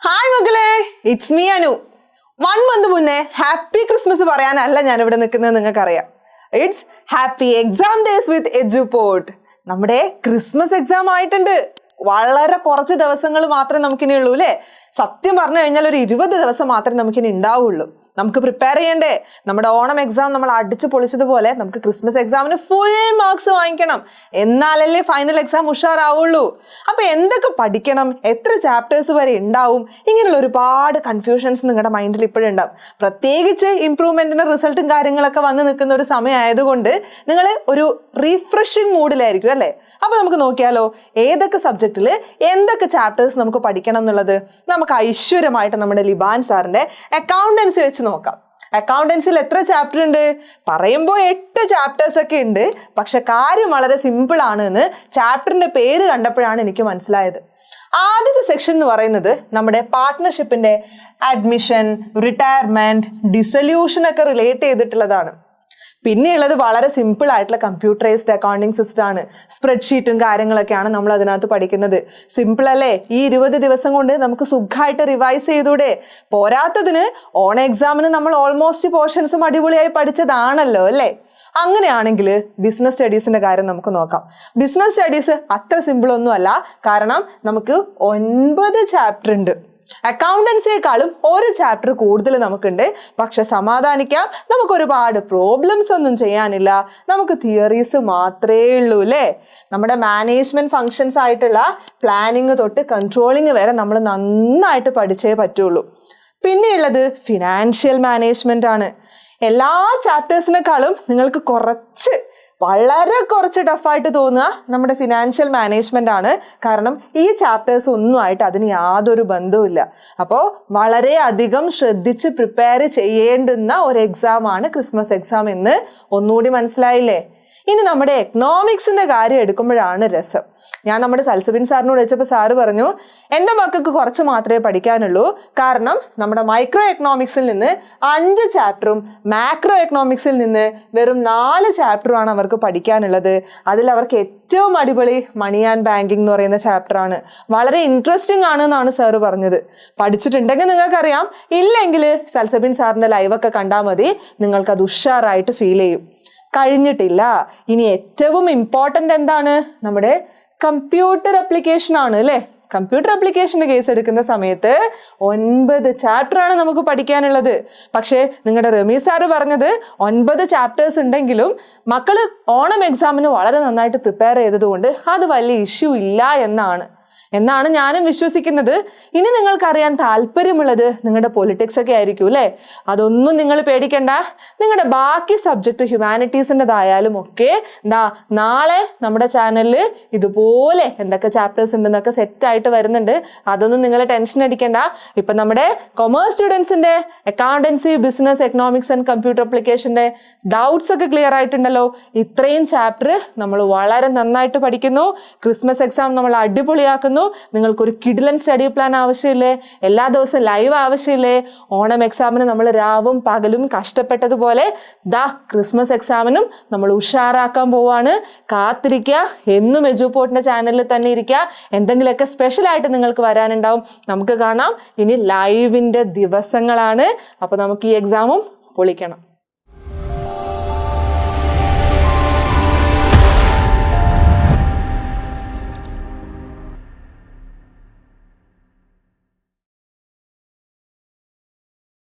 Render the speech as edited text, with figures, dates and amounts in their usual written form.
Hi മക്കളെ, it's me Anu. 1 month മുന്നേ happy Christmas പറയാനല്ല ഞാൻ ഇവിടെ നിൽക്കുന്നത്, നിങ്ങൾക്കറിയാം. It's happy exam days with Eduport. നമ്മുടെ ക്രിസ്മസ് എക്സാം ആയിട്ടുണ്ട്. വളരെ കുറച്ച് ദിവസങ്ങൾ മാത്രമേ നമുക്കിനി ഉള്ളൂ അല്ലേ? സത്യം പറഞ്ഞു കഴിഞ്ഞാൽ ഒരു 20 ദിവസം മാത്രമേ നമുക്കിനി ഉണ്ടാവുള്ളൂ. നമുക്ക് പ്രിപ്പയർ ചെയ്യണ്ടേ? നമ്മുടെ ഓണം എക്സാം നമ്മൾ അടിച്ചു പൊളിച്ചതുപോലെ നമുക്ക് ക്രിസ്മസ് എക്സാമിന് ഫുൾ മാർക്സ് വാങ്ങിക്കണം, എന്നാലല്ലേ ഫൈനൽ എക്സാം ഉഷാറാവുള്ളൂ. അപ്പൊ എന്തൊക്കെ പഠിക്കണം, എത്ര ചാപ്റ്റേഴ്സ് വരെ ഉണ്ടാവും, ഇങ്ങനെയുള്ള ഒരുപാട് കൺഫ്യൂഷൻസ് നിങ്ങളുടെ മൈൻഡിൽ ഇപ്പോഴും ഉണ്ടാവും. പ്രത്യേകിച്ച് ഇംപ്രൂവ്മെന്റിന്റെ റിസൾട്ടും കാര്യങ്ങളൊക്കെ വന്ന് നിൽക്കുന്ന ഒരു സമയമായതുകൊണ്ട് നിങ്ങൾ ഒരു റീഫ്രഷിങ് മൂഡിലായിരിക്കും അല്ലേ? അപ്പൊ നമുക്ക് നോക്കിയാലോ ഏതൊക്കെ സബ്ജക്റ്റിൽ എന്തൊക്കെ ചാപ്റ്റേഴ്സ് നമുക്ക് പഠിക്കണം എന്നുള്ളത്. നമുക്ക് ഐശ്വര്യമായിട്ട് നമ്മുടെ ലിബാൻ സാറിന്റെ അക്കൗണ്ടൻസി വെച്ച് നോക്കാം. അക്കൗണ്ടൻസിയിൽ എത്ര ചാപ്റ്റർ ഉണ്ട്? പറയുമ്പോൾ 8 ചാപ്റ്റേഴ്സ് ഒക്കെ ഉണ്ട്. പക്ഷെ കാര്യം വളരെ സിമ്പിൾ ആണ് എന്ന് ചാപ്റ്ററിന്റെ പേര് കണ്ടപ്പോഴാണ് എനിക്ക് മനസ്സിലായത്. ആദ്യത്തെ സെക്ഷൻ എന്ന് പറയുന്നത് നമ്മുടെ പാർട്ട്ണർഷിപ്പിന്റെ അഡ്മിഷൻ, റിട്ടയർമെന്റ്, ഡിസൊല്യൂഷൻ ഒക്കെ റിലേറ്റ് ചെയ്തിട്ടുള്ളതാണ്. പിന്നെയുള്ളത് വളരെ സിമ്പിൾ ആയിട്ടുള്ള കമ്പ്യൂട്ടറൈസ്ഡ് അക്കൗണ്ടിങ് സിസ്റ്റം ആണ്. സ്പ്രെഡ്ഷീറ്റും കാര്യങ്ങളൊക്കെയാണ് നമ്മൾ അതിനകത്ത് പഠിക്കുന്നത്. സിമ്പിൾ അല്ലേ? ഈ 20 ദിവസം കൊണ്ട് നമുക്ക് സുഖമായിട്ട് റിവൈസ് ചെയ്തൂടെ? പോരാത്തതിന് ഓൺ എക്സാമിന് നമ്മൾ ഓൾമോസ്റ്റ് പോർഷൻസും അടിപൊളിയായി പഠിച്ചതാണല്ലോ അല്ലേ? അങ്ങനെയാണെങ്കിൽ ബിസിനസ് സ്റ്റഡീസിന്റെ കാര്യം നമുക്ക് നോക്കാം. ബിസിനസ് സ്റ്റഡീസ് അത്ര സിമ്പിൾ ഒന്നും അല്ല. കാരണം നമുക്ക് 9 ചാപ്റ്റർ ഉണ്ട്. അക്കൗണ്ടൻസിയേക്കാളും ഒരു ചാപ്റ്റർ കൂടുതൽ നമുക്കുണ്ട്. പക്ഷെ സമാധാനിക്കാം, നമുക്ക് ഒരുപാട് പ്രോബ്ലംസ് ഒന്നും ചെയ്യാനില്ല. നമുക്ക് തിയറീസ് മാത്രമേ ഉള്ളൂ അല്ലേ? നമ്മുടെ മാനേജ്മെന്റ് ഫങ്ഷൻസ് ആയിട്ടുള്ള പ്ലാനിങ് തൊട്ട് കൺട്രോളിങ് വരെ നമ്മൾ നന്നായിട്ട് പഠിച്ചേ പറ്റുള്ളൂ. പിന്നെയുള്ളത് ഫിനാൻഷ്യൽ മാനേജ്മെന്റ് ആണ്. എല്ലാ ചാപ്റ്റേഴ്സിനേക്കാളും നിങ്ങൾക്ക് വളരെ കുറച്ച് ടഫായിട്ട് തോന്നുക നമ്മുടെ ഫിനാൻഷ്യൽ മാനേജ്മെന്റ് ആണ്. കാരണം ഈ ചാപ്റ്റേഴ്സ് ഒന്നുമായിട്ട് അതിന് യാതൊരു ബന്ധവുമില്ല. അപ്പോൾ വളരെ അധികം ശ്രദ്ധിച്ച് പ്രിപ്പയർ ചെയ്യേണ്ടുന്ന ഒരു എക്സാം ആണ് ക്രിസ്മസ് എക്സാം എന്ന് ഒന്നുകൂടി മനസ്സിലായില്ലേ? ഇനി നമ്മുടെ എക്കണോമിക്സിന്റെ കാര്യം എടുക്കുമ്പോഴാണ് രസം. ഞാൻ നമ്മുടെ സൽസബിൻ സാറിനോട് വെച്ചപ്പോൾ സാറ് പറഞ്ഞു, എൻ്റെ മക്കൾക്ക് കുറച്ച് മാത്രമേ പഠിക്കാനുള്ളൂ. കാരണം നമ്മുടെ മൈക്രോ എക്കണോമിക്സിൽ നിന്ന് 5 ചാപ്റ്ററും മാക്രോ എക്കണോമിക്സിൽ നിന്ന് വെറും 4 ചാപ്റ്ററുമാണ് അവർക്ക് പഠിക്കാനുള്ളത്. അതിൽ അവർക്ക് ഏറ്റവും അടിപൊളി മണി ആൻഡ് ബാങ്കിങ് എന്ന് പറയുന്ന ചാപ്റ്റർ ആണ്. വളരെ ഇൻട്രസ്റ്റിംഗ് ആണ് എന്നാണ് സാറ് പറഞ്ഞത്. പഠിച്ചിട്ടുണ്ടെങ്കിൽ നിങ്ങൾക്കറിയാം, ഇല്ലെങ്കിൽ സൽസബിൻ സാറിന്റെ ലൈവൊക്കെ കണ്ടാൽ മതി, നിങ്ങൾക്കത് ഉഷാറായിട്ട് ഫീൽ ചെയ്യും. കഴിഞ്ഞിട്ടില്ല. ഇനി ഏറ്റവും ഇമ്പോർട്ടൻ്റ് എന്താണ്? നമ്മുടെ കമ്പ്യൂട്ടർ അപ്ലിക്കേഷൻ ആണ് അല്ലേ? കമ്പ്യൂട്ടർ അപ്ലിക്കേഷൻ്റെ കേസ് എടുക്കുന്ന സമയത്ത് 9 ചാപ്റ്റർ ആണ് നമുക്ക് പഠിക്കാനുള്ളത്. പക്ഷേ നിങ്ങളുടെ റമീ സാറ് പറഞ്ഞത് 9 ചാപ്റ്റേഴ്സ് ഉണ്ടെങ്കിലും മക്കള് ഓണം എക്സാമിന് വളരെ നന്നായിട്ട് പ്രിപ്പയർ ചെയ്തതുകൊണ്ട് അത് വലിയ ഇഷ്യൂ ഇല്ല എന്നാണ് ഞാനും വിശ്വസിക്കുന്നത്. ഇനി നിങ്ങൾക്കറിയാൻ താല്പര്യമുള്ളത് നിങ്ങളുടെ പൊളിറ്റിക്സ് ഒക്കെ ആയിരിക്കും അല്ലേ? അതൊന്നും നിങ്ങൾ പേടിക്കണ്ട. നിങ്ങളുടെ ബാക്കി സബ്ജക്റ്റ് ഹ്യൂമാനിറ്റീസിൻ്റെതായാലും ഒക്കെ നാളെ നമ്മുടെ ചാനലിൽ ഇതുപോലെ എന്തൊക്കെ ചാപ്റ്റേഴ്സ് ഉണ്ടെന്നൊക്കെ സെറ്റായിട്ട് വരുന്നുണ്ട്. അതൊന്നും നിങ്ങൾ ടെൻഷൻ അടിക്കണ്ട. ഇപ്പം നമ്മുടെ കൊമേഴ്സ് സ്റ്റുഡൻസിൻ്റെ accountancy, business, economics and computer അപ്ലിക്കേഷൻ്റെ ഡൗട്ട്സ് ഒക്കെ ക്ലിയർ ആയിട്ടുണ്ടല്ലോ. ഇത്രയും ചാപ്റ്റർ നമ്മൾ വളരെ നന്നായിട്ട് പഠിക്കുന്നു. ക്രിസ്മസ് എക്സാം നമ്മൾ അടിപൊളിയാക്കുന്നു. നിങ്ങൾക്കൊരു കിഡിലൻ സ്റ്റഡി പ്ലാൻ ആവശ്യമില്ലേ? എല്ലാ ദിവസവും ലൈവ് ആവശ്യമില്ലേ? ഓണം എക്സാമിന് നമ്മൾ രാവും പകലും കഷ്ടപ്പെട്ടതുപോലെ ക്രിസ്മസ് എക്സാമിനും നമ്മൾ ഉഷാറാക്കാൻ പോവാണ്. കാത്തിരിക്കുക. എന്നും എജുപോർട്ടിന്റെ ചാനലിൽ തന്നെ ഇരിക്കുക. എന്തെങ്കിലുമൊക്കെ സ്പെഷ്യലായിട്ട് നിങ്ങൾക്ക് വരാനുണ്ടാവും. നമുക്ക് കാണാം. ഇനി ലൈവിന്റെ ദിവസങ്ങളാണ്. അപ്പോൾ നമുക്ക് ഈ എക്സാമും പൊളിക്കണം.